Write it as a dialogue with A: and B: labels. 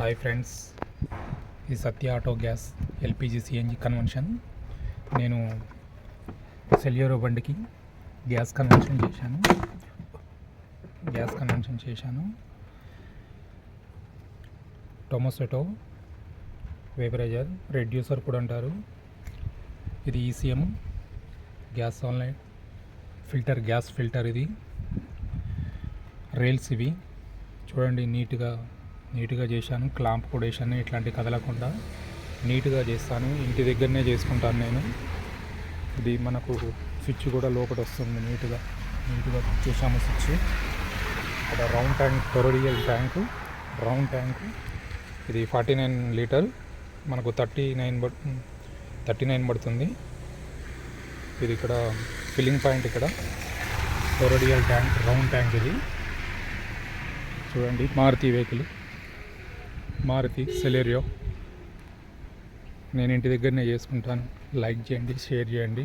A: Hi friends, ఈ Satya auto gas LPG CNG convention. నేను Celerio బండికి గ్యాస్ కన్వెన్షన్ చేశాను. టొమాటో వేపరైజర్ రెడ్యూసర్ కూడా అంటారు. ఇది ECM gas online filter, gas filter. ఇది రైల్స్ ఇవి చూడండి, నీట్గా చేశాను. క్లాంప్ కూడా వేసాను, ఇట్లాంటి కదలకుండా నీట్గా చేస్తాను. ఇంటి దగ్గరనే చేసుకుంటాను నేను. ఇది మనకు స్విచ్ కూడా లోపల వస్తుంది. నీట్గా చేసాము స్విచ్. ఇక్కడ round tank, toroidal tank, round tank. ఇది 49 లీటర్, మనకు 39 పడుతుంది. ఇది ఇక్కడ ఫిల్లింగ్ పాయింట్, ఇక్కడ టొరోడియల్ ట్యాంక్, రౌండ్ ట్యాంక్. ఇది చూడండి, మారుతి వెహికల్, మారుతి సెలెరియో. నేను ఇంటి దగ్గరనే చేసుకుంటాను. లైక్ చేయండి, షేర్ చేయండి.